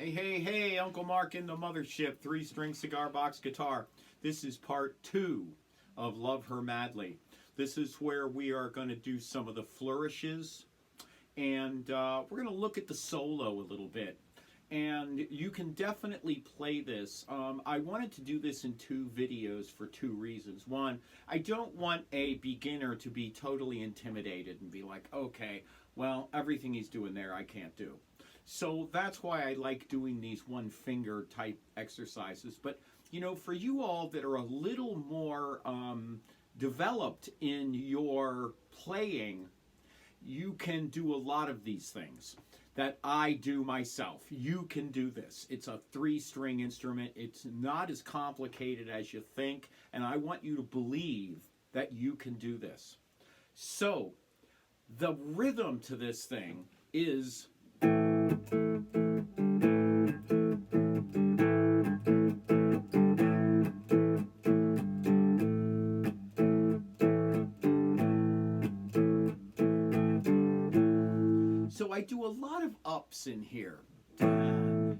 Hey, hey, hey, Uncle Mark in the mothership, three-string cigar box guitar. This is part 2 of Love Her Madly. This is where we are going to do some of the flourishes, and we're going to look at the solo a little bit. And you can definitely play this. I wanted to do this in 2 videos for 2 reasons. One, I don't want a beginner to be totally intimidated and be like, okay, well, everything he's doing there I can't do. So that's why I like doing these one finger type exercises. But, you know, for you all that are a little more developed in your playing, you can do a lot of these things that I do myself. You can do this. It's a 3-string instrument. It's not as complicated as you think, and I want you to believe that you can do this. So, the rhythm to this thing is... So I do a lot of ups in here. I'm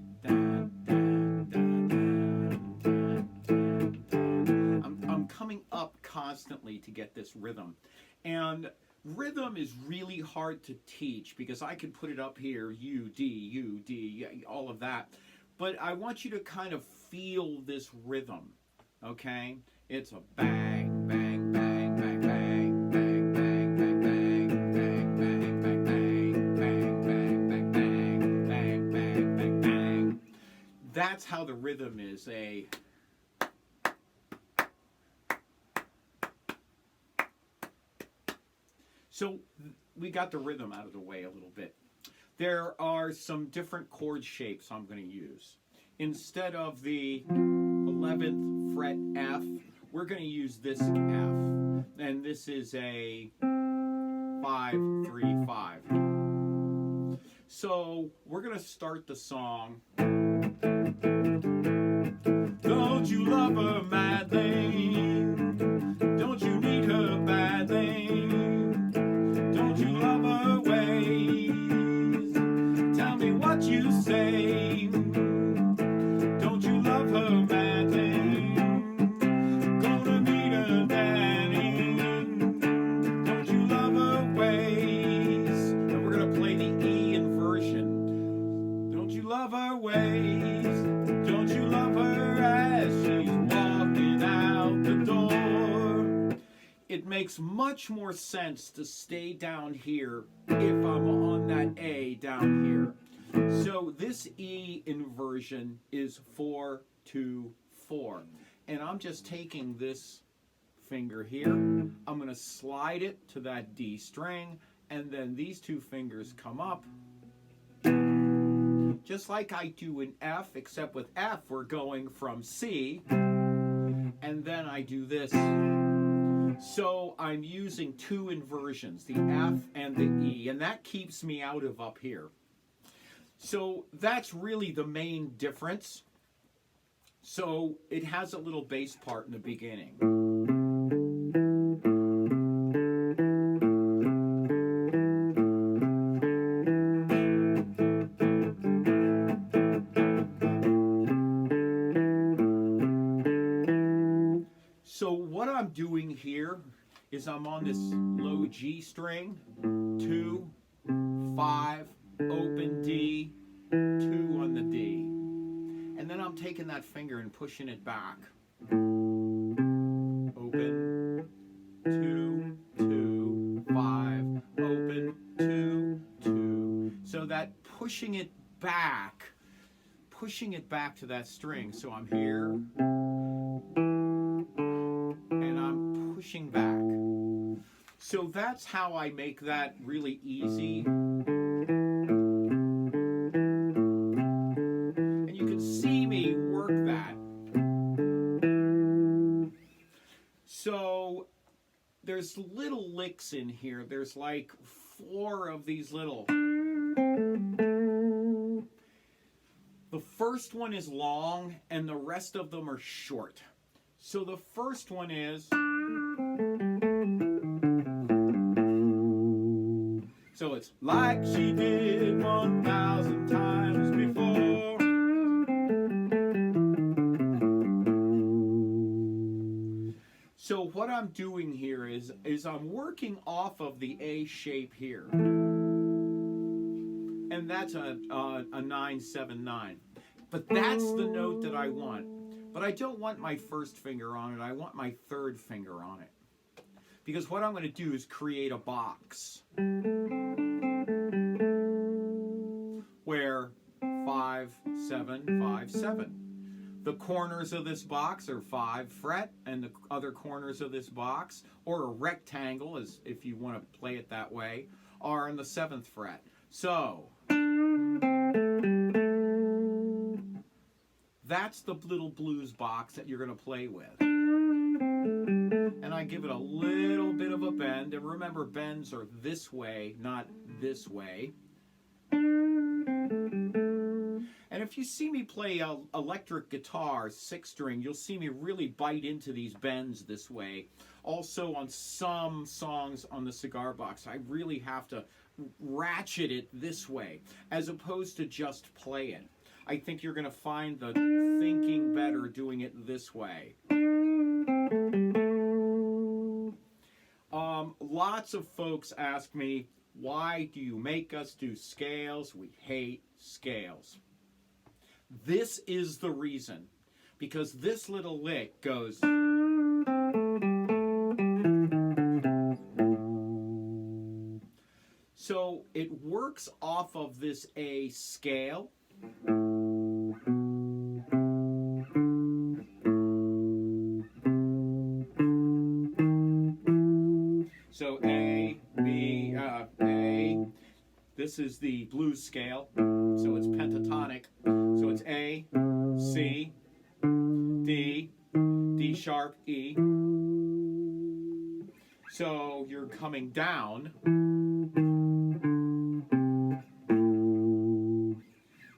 coming up constantly to get this rhythm. And rhythm is really hard to teach because I can put it up here, U, D, all of that. But I want you to kind of feel this rhythm, okay? It's a bang, bang, bang, bang, bang, bang, bang, bang, bang, bang, bang, bang, bang, bang, bang, bang, bang, bang, bang, bang. That's how the rhythm is a... So we got the rhythm out of the way a little bit. There are some different chord shapes I'm going to use. Instead of the 11th fret F, we're going to use this F. And this is a 5-3-5. So we're going to start the song. Don't you love her madly? Don't you need her badly? Don't you love her ways? Tell me what you say. Don't you love her madly? Gonna meet her daddy. Don't you love her ways? And we're gonna play the E inversion. Don't you love her ways? Don't you love her as she's walking out the door? It makes much more sense to stay down here if I'm on that A down here. So this E inversion is 4-2-4. And I'm just taking this finger here. I'm going to slide it to that D string. And then these 2 fingers come up. Just like I do in F, except with F we're going from C. And then I do this. So I'm using 2 inversions, the F and the E, and that keeps me out of up here. So that's really the main difference. So it has a little bass part in the beginning. So what I'm doing here is I'm on this low G string, 2, 5, open D, 2 on the D. And then I'm taking that finger and pushing it back. Open, 2, 2, 5, open, 2, 2. So that pushing it back to that string. So I'm here. Pushing back. So that's how I make that really easy. And you can see me work that. So there's little licks in here. There's like 4 of these little. The first one is long and the rest of them are short. So the first one is... So it's like she did 1,000 times before. I'm doing here is I'm working off of the A shape here. And that's a 9-7-9. But that's the note that I want. But I don't want my first finger on it. I want my third finger on it. Because what I'm going to do is create a box where 5, 7, 5, 7. The corners of this box are 5 fret, and the other corners of this box, or a rectangle, as if you want to play it that way, are on the 7th fret. So that's the little blues box that you're going to play with. And I give it a little bit of a bend. And remember, bends are this way, not this way. And if you see me play electric guitar, 6-string, you'll see me really bite into these bends this way. Also on some songs on the Cigar box, I really have to ratchet it this way, as opposed to just play it. I think you're going to find the thinking better doing it this way. Lots of folks ask me, why do you make us do scales? We hate scales. This is the reason. Because this little lick goes... So it works off of this A scale. So A, B, A. This is the blues scale, so it's pentatonic. So it's A, C, D, D sharp, E. So you're coming down.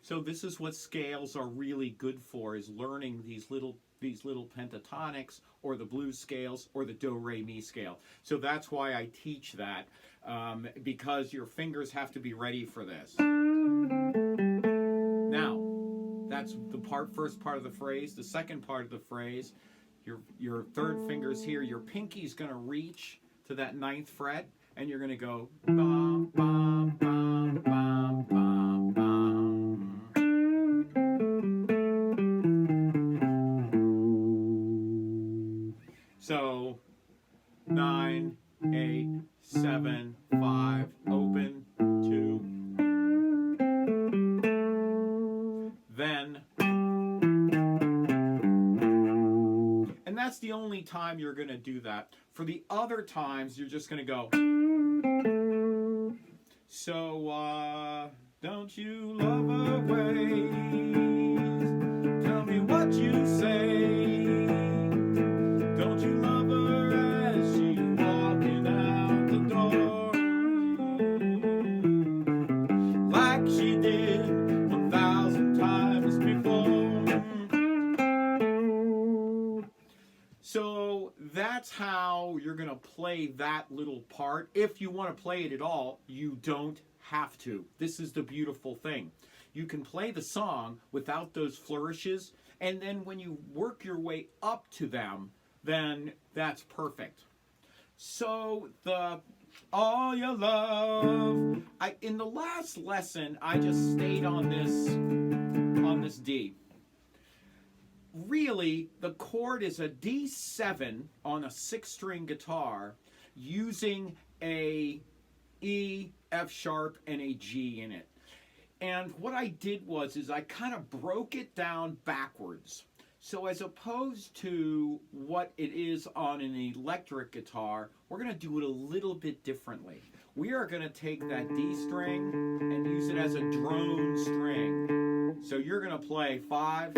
So this is what scales are really good for, is learning these little pentatonics, or the blues scales, or the do re mi scale. So that's why I teach that, because your fingers have to be ready for this. Now, that's the first part of the phrase. The second part of the phrase, your third finger's here. Your pinky's going to reach to that 9th fret, and you're going to go bum, bum, bum, bum, bum, bum. So 9, 8, 7, 5, open, 2. Then, and that's the only time you're going to do that. For the other times, you're just going to go. So, don't you love her ways? Tell me what you say. Don't you love her as she's walking out the door? Like she did 1,000 times before. So that's how you're going to play that little part. If you want to play it at all, you don't have to. This is the beautiful thing. You can play the song without those flourishes, and then when you work your way up to them, then that's perfect. So the all your love. In the last lesson, I just stayed on this D. Really, the chord is a D7 on a 6-string guitar using a E, F sharp, and a G in it. And what I did was I kind of broke it down backwards. So as opposed to what it is on an electric guitar, we're going to do it a little bit differently. We are going to take that D string and use it as a drone string. So you're going to play 5,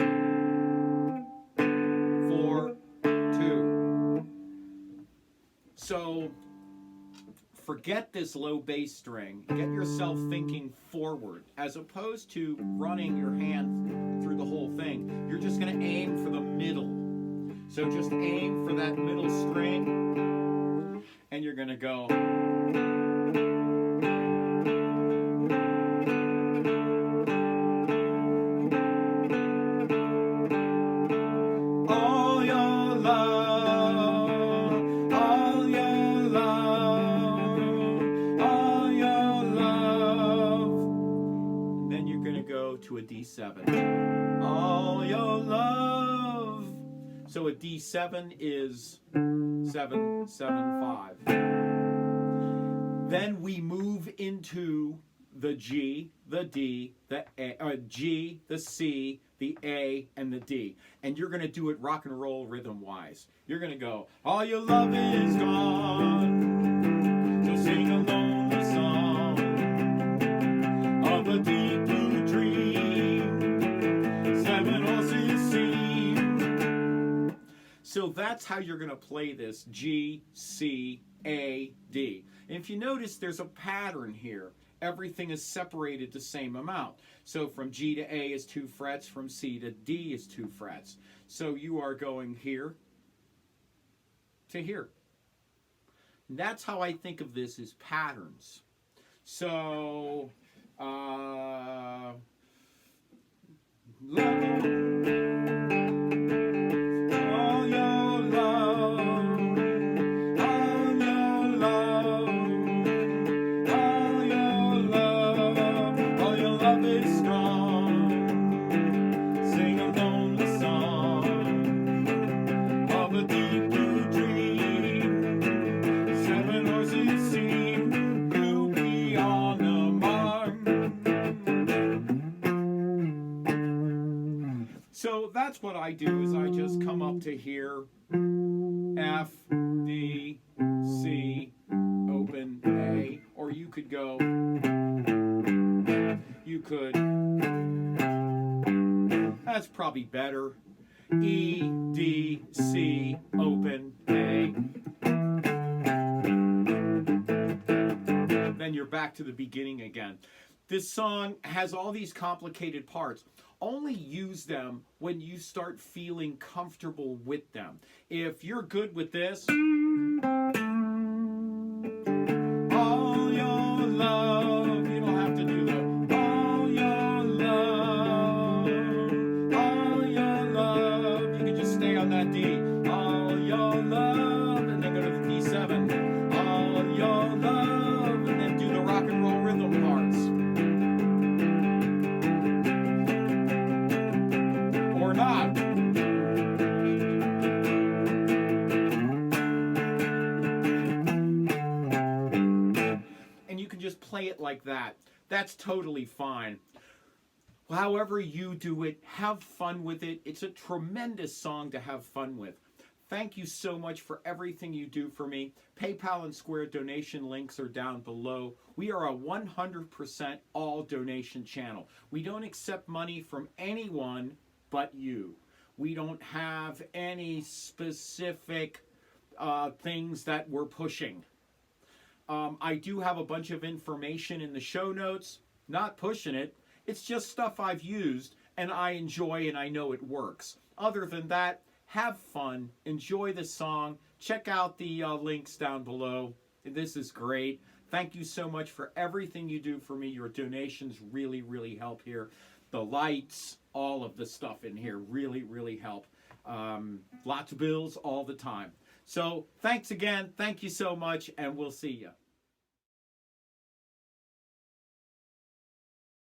4, 2. So forget this low bass string. Get yourself thinking forward. As opposed to running your hand through the whole thing, you're just going to aim for the middle. So just aim for that middle string, and you're going to go. All your love, D7. All your love. So a D7 is 7, 7, 5. Then we move into the G, the D, the A, G, the C, the A, and the D. And you're going to do it rock and roll rhythm-wise. You're going to go, all your love is gone, so sing along the song of a deep blue dream, 7 horses sing. So that's how you're going to play this, G, C, A, D. And if you notice, there's a pattern here. Everything is separated the same amount. So from G to A is 2 frets, from C to D is 2 frets. So you are going here to here. And that's how I think of this as patterns. So, love. So that's what I do, is I just come up to here, F, D, C, open, A, or you could go, that's probably better, E, D, C, open, A. Then you're back to the beginning again. This song has all these complicated parts. Only use them when you start feeling comfortable with them. If you're good with this, all your love, you don't have to do the all your love, you can just stay on that D, all your love, and then go to the D7, all your love, and then do the rock and roll rhythm parts. Or not. And you can just play it like that. That's totally fine. However you do it, have fun with it. It's a tremendous song to have fun with. Thank you so much for everything you do for me. PayPal and Square donation links are down below. We are a 100% all donation channel. We don't accept money from anyone but you. We don't have any specific things that we're pushing. I do have a bunch of information in the show notes. Not pushing it. It's just stuff I've used and I enjoy and I know it works. Other than that, have fun. Enjoy the song. Check out the links down below. This is great. Thank you so much for everything you do for me. Your donations really, really help here. The lights, all of the stuff in here really, really help. Lots of bills all the time. So thanks again. Thank you so much, and we'll see you.